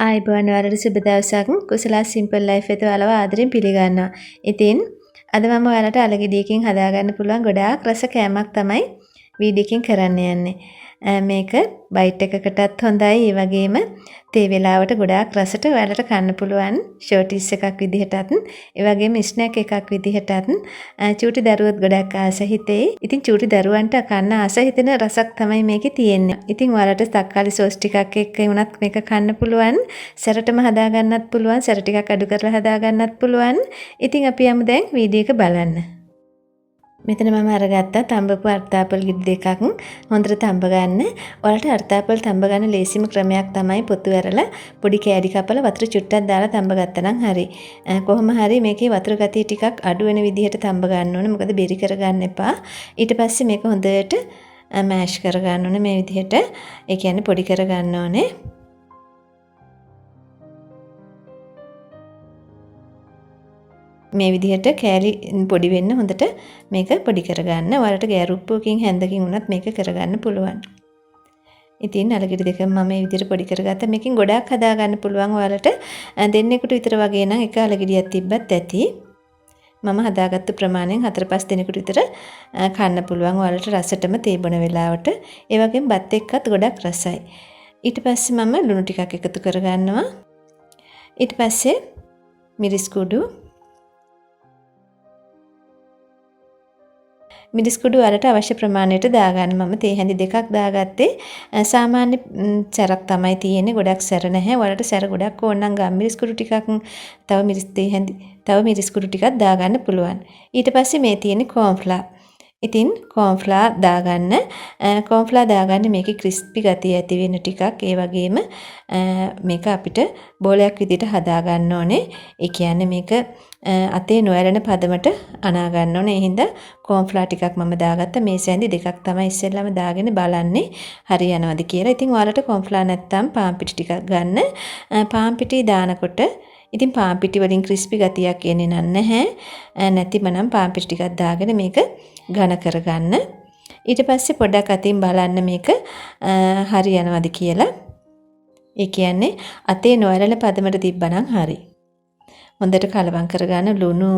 ආයිබෝන් වලට සුබ දවසක් කුසලා සිම්පල් ලයිෆ් එකට ඔයාලව ආදරෙන් පිළිගන්නවා. ඉතින් අද මම ඔයාලට අලගෙඩියකින් හදාගන්න පුළුවන් ගොඩාක් රස කෑමක් තමයි වීඩියෝ එකකින් කරන්න යන්නේ. මේක බයිට් එකකටත් හොඳයි. ඒ වගේම තේ වෙලාවට ගොඩාක් රසට ඔයාලට කන්න පුළුවන් ෂෝටිස් එකක් විදිහටත්, ඒ වගේම ස්නැක් එකක් විදිහටත් චූටි දරුවොත් ගොඩක් ආස හිතේ. ඉතින් චූටි දරුවන්ට කන්න ආස හිතෙන රසක් තමයි මේකේ තියෙන්නේ. ඉතින් ඔයාලට තක්කාලි සෝස් ටිකක් එක්ක වුණත් මේක කන්න පුළුවන්. සැරටම හදා ගන්නත් පුළුවන්. සැර ටිකක් අඩු කරලා හදා ගන්නත් පුළුවන්. ඉතින් අපි යමු දැන් වීඩියෝ එක බලන්න. මෙතන මම අරගත්තා තඹපු අර්තාපල් ගෙඩි දෙකක්. හොඳට තඹ ගන්න. ඔයාලට අර්තාපල් තඹ ගන්න ලේසිම ක්‍රමයක් තමයි පොතු ඇරලා පොඩි කෑලි කපලා වතුර චුට්ටක් දාලා තඹ ගත්තා නම් හරි. කොහොම හරි මේකේ වතුර ගතිය ටිකක් අඩු වෙන විදිහට තඹ ගන්න ඕනේ. මොකද බෙරි කරගන්න එපා. ඊට පස්සේ මේක හොඳට මෑෂ් කරගන්න ඕනේ මේ විදිහට. ඒ කියන්නේ පොඩි කරගන්න ඕනේ. මේ විදිහට කෑලි පොඩි වෙන්න හොඳට මේක පොඩි කරගන්න. ඔයාලට ගෑරුප්පුවකින් හැන්දකින් උනත් මේක කරගන්න පුළුවන්. ඉතින් අලගෙඩි දෙක මම මේ විදිහට පොඩි කරගත්තා. මේකෙන් ගොඩාක් හදා ගන්න පුළුවන්. ඔයාලට දෙන්නෙකුට විතර වගේ නම් එක අලගෙඩියක් තිබ්බත් ඇති. මම හදාගත්තු ප්‍රමාණයෙන් 4-5 දෙනෙකුට විතර කන්න පුළුවන්. ඔයාලට රසටම තේ බොන වෙලාවට. ඒ වගේම බත් එක්කත් ගොඩක් රසයි. ඊට පස්සේ මම ලුණු ටිකක් එකතු කරගන්නවා. ඊට පස්සේ මිරිස් කුඩු වලට අවශ්‍ය ප්‍රමාණයට දාගන්න. මම තේ හැඳි දෙකක් දාගත්තේ. සාමාන්‍ය සැරක් තමයි තියෙන්නේ. ගොඩක් සැර නැහැ. වලට සැර ගොඩක් ඕන නම් ගම් මිරිස් කුඩු ටිකක් තව මිරිස් කුඩු ටිකක් දාගන්න පුළුවන්. ඊට පස්සේ මේ තියෙන්නේ කෝන්ෆ්ලා. ඉතින් කෝන්ෆ්ලා දාගන්න. කෝන්ෆ්ලා දාගන්න මේකේ ක්‍රිස්පි ගතිය ඇති වෙන ටිකක්. ඒ වගේම මේක අපිට බෝලයක් විදිහට හදා ගන්න ඕනේ. ඒ කියන්නේ මේක අතේ නොඇලෙන පදමට අනා ගන්න ඕනේ. ඒ හින්දා කෝන්ෆ්ලා ටිකක් මම දාගත්තා. මේ සැඳි දෙකක් තමයි ඉස්සෙල්ලාම දාගෙන බලන්නේ හරි යනවද කියලා. ඉතින් ඔයාලට කෝන්ෆ්ලා නැත්තම් පාන් පිටි ටිකක් ගන්න. පාන් පිටි දානකොට ඉතින් පාන් පිටි වලින් ක්‍රිස්පි ගතියක් එන්නේ නැහැ. නැතිම නම් පාන් පිටි ටිකක් දාගෙන මේක ඝන කරගන්න. ඊට පස්සේ පොඩක් අතින් බලන්න මේක හරි යනවද කියලා. ඒ කියන්නේ අතේ නොඇලෙන පදමට තිබ්බනම් හරි. හොඳට කලවම් කරගන්න. ලුණු,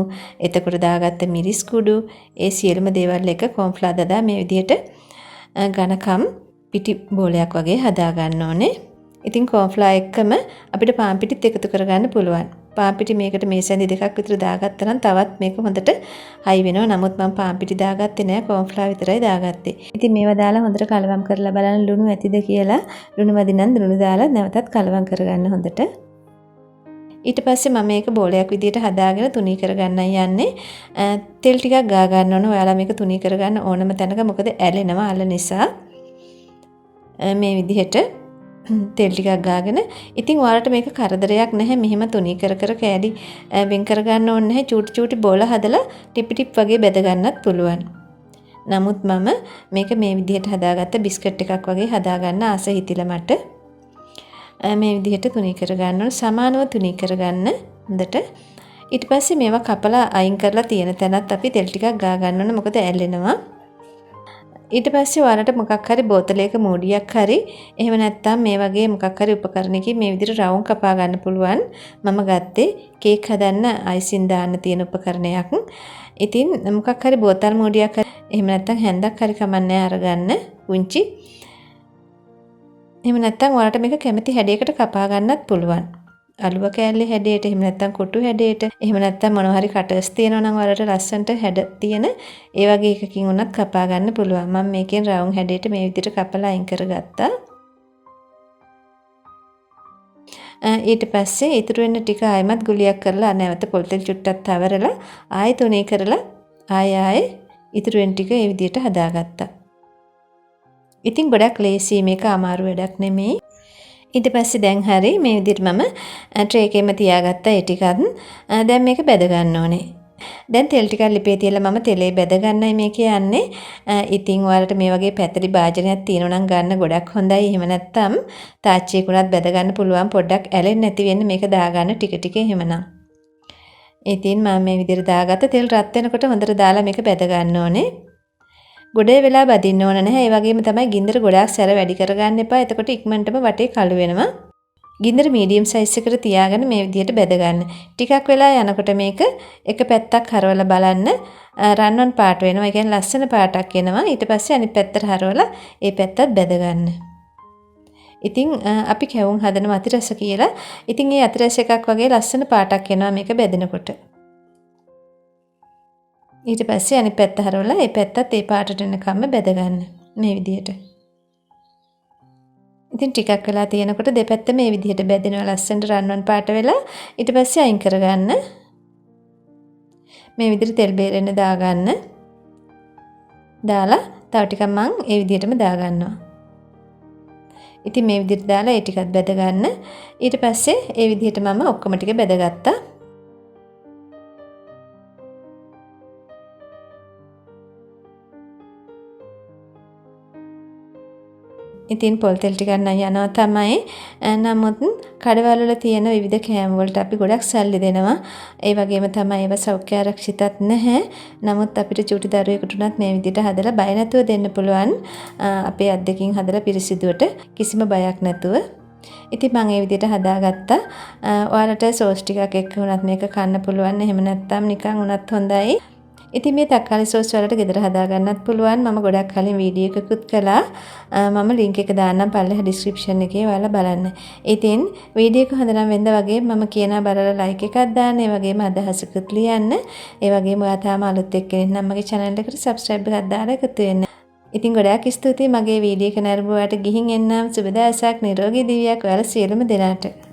එතකොට දාගත්ත මිරිස් කුඩු, ඒ සියලුම දේවල් එක කෝන්ෆ්ලා දදා මේ විදිහට ඝනකම් පිටි බෝලයක් වගේ හදා ගන්න ඕනේ. ඉතින් කෝන්ෆ්ලා එක්කම අපිට පාන් පිටිත් එකතු කරගන්න පුළුවන්. පාන් පිටි මේකට මේ සැඳි දෙකක් විතර දාගත්තා නම් තවත් මේක හොඳට හයි වෙනවා. නමුත් මම පාන් පිටි දාගත්තේ නෑ. කෝන්ෆ්ලා විතරයි දාගත්තේ. ඉතින් මේවා දාලා හොඳට කලවම් කරලා බලන්න ලුණු ඇතිද කියලා. ලුණු මදි නම් ලුණු දාලා නැවතත් කලවම් කරගන්න හොඳට. ඊට පස්සේ මම මේක බෝලයක් විදිහට හදාගෙන තුනී කරගන්නයි යන්නේ. තෙල් ටිකක් ගා ගන්න ඕන. ඔයාලා මේක තුනී කරගන්න ඕනම තැනක. මොකද ඇලෙනවා අල නිසා. මේ විදිහට තෙල් ටිකක් ගාගෙන ඉතින් ඔයාලට මේක කරදරයක් නැහැ. මෙහෙම තුනී කර කෑලි වෙන් කරගන්න ඕනේ නැහැ. චූටි බෝල හදලා ටිප් වගේ බෙද ගන්නත් පුළුවන්. නමුත් මම මේක මේ විදිහට හදාගත්ත බිස්කට් එකක් වගේ හදාගන්න ආස හිතිලා මට. මේ විදිහට තුනී කරගන්න ඕන. සමානව තුනී කරගන්න හොඳට. ඊට පස්සේ මේවා කපලා අයින් කරලා තියෙන තැනත් අපි තෙල් ටිකක් ගා ගන්න ඕන. මොකද ඇලෙනවා. ඊට පස්සේ ඔයාලට මොකක් හරි බෝතලයක මූඩියක් හරි එහෙම නැත්නම් මේ වගේ මොකක් හරි උපකරණයකින් මේ විදිහට රවුම් කපා ගන්න පුළුවන්. මම ගත්තේ කේක් හදන්න අයිසින් දාන්න තියෙන උපකරණයක්. ඉතින් මොකක් හරි බෝතල් මූඩියක් හරි එහෙම නැත්නම් හැන්දක් හරි කමන්නේ අරගන්න පුංචි. එහෙම නැත්නම් ඔයාලට මේක කැමති හැඩයකට කපා ගන්නත් පුළුවන්. අලුව කෑල්ලේ හැඩයට, එහෙම නැත්නම් කොටු හැඩයට, එහෙම නැත්නම් මොනවා හරි කටර්ස් තියෙනවා නම් ඔයාලට ලස්සනට හැඩ තියෙන ඒ වගේ එකකින් උනත් කපා ගන්න පුළුවන්. මම මේකෙන් රවුම් හැඩයට මේ විදිහට කපලා අයින් කරගත්තා. ඊට පස්සේ ඉතුරු වෙන ටික ආයෙමත් ගුලියක් කරලා නැවත පොල් තෙල් චුට්ටක් තවරලා ආයෙ තුනී කරලා ආයෙ ඉතුරු වෙන ටික මේ විදිහට හදාගත්තා. ඉතින් ගොඩක් ලේසි. මේක අමාරු වැඩක් නෙමෙයි. ඊට පස්සේ දැන් හරි මේ විදිහට මම ට්‍රේ එකේම තියාගත්තා ඒ ටිකත්. දැන් මේක බෙද ගන්න ඕනේ. දැන් තෙල් ටිකක් ලිපේ තියලා මම තෙලේ බෙද ගන්නයි මේක යන්නේ. ඉතින් ඔයාලට මේ වගේ පැතලි භාජනයක් තියෙනවා නම් ගන්න ගොඩක් හොඳයි. එහෙම නැත්නම් තාච්චියකුණත් බෙද ගන්න පුළුවන්. පොඩ්ඩක් ඇලෙන්නේ නැති වෙන්න මේක දාගන්න ටික එහෙමනම්. ඉතින් මම මේ විදිහට දාගත්ත තෙල් රත් වෙනකොට හොඳට දාලා මේක බෙද ගන්න ඕනේ. ගොඩේ වෙලා බදින්න ඕන නැහැ. ඒ වගේම තමයි ගින්දර ගොඩාක් සැර වැඩි කරගන්න එපා. එතකොට ඉක්මනටම වටේ කළු වෙනවා. ගින්දර මීඩියම් සයිස් එකට තියාගෙන මේ විදිහට බෙද ගන්න. ටිකක් වෙලා යනකොට මේක එක පැත්තක් හරවලා බලන්න රන්වන් පාට වෙනවා. ඒ කියන්නේ ලස්සන පාටක් එනවා. ඊට පස්සේ අනිත් පැත්තට හරවලා ඒ පැත්තත් බෙද ගන්න. ඉතින් අපි කැවුම් හදනවා අතිරස කියලා. ඉතින් මේ අතිරස එකක් වගේ ලස්සන පාටක් එනවා මේක බෙදෙනකොට. ඊට පස්සේ අනිත් පැත්ත හරවලා ඒ පැත්තත් ඒ පාටට එනකම්ම බෙද ගන්න. මේ විදිහට. ඉතින් ටිකක් වෙලා තියෙනකොට දෙපැත්ත මේ විදිහට බෙදෙනවා ලස්සනට රන්වන් පාට වෙලා. ඊට පස්සේ අයින් කරගන්න. මේ විදිහට තෙල් බේරෙන්න දාගන්න. දාලා තව ටිකක් මං ඒ විදිහටම දාගන්නවා. ඉතින් මේ විදිහට දාලා ඒ ටිකත් බෙද ගන්න. ඊට පස්සේ ඒ විදිහට මම ඔක්කොම ටික බෙදගත්තා. ඉතින් පොල් තෙල් ටිකක් නම් යනවා තමයි. නමුත් කඩවල වල තියෙන විවිධ කෑම වලට අපි ගොඩක් සල්ලි දෙනවා. ඒ වගේම තමයි ඒවා සෞඛ්‍ය ආරක්ෂිතත් නැහැ. නමුත් අපිට චූටි දරුවෙකුට උනත් මේ විදිහට හදලා බය නැතුව දෙන්න පුළුවන්. අපේ අද්දකින් හදලා පිරිසිදුවට කිසිම බයක් නැතුව. ඉතින් මම මේ විදිහට හදාගත්තා. ඔයාලට සෝස් ටිකක් එක්ක උනත් මේක කන්න පුළුවන්. එහෙම නැත්නම් නිකන් උනත් හොඳයි. ඉතින් මේ තක්කාලි සෝස් වලට ගෙදර හදා ගන්නත් පුළුවන්. මම ගොඩක් කලින් වීඩියෝ එකකුත් කළා. මම ලින්ක් එක දාන්නම් පල්ලෙහා ඩිස්ක්‍රිප්ෂන් එකේ ඔයාලා බලන්න. ඉතින් වීඩියෝ එක හොඳ නම් වෙන්න වගේ මම කියනවා බලලා ලයික් එකක් දාන්න. ඒ වගේම අදහසකුත් ලියන්න. ඒ වගේම ඔයා තාම අලුත් එක්කෙනෙක් නම් මගේ channel එකට subscribe එකක් දාලා එකතු වෙන්න. ඉතින් ගොඩාක් ස්තුතියි මගේ වීඩියෝ එක නරඹුවාට. ගිහින් එන්නම්. සුබ දවසක් නිරෝගී දිවියක් ඔයාලා සියලුම දෙනාට.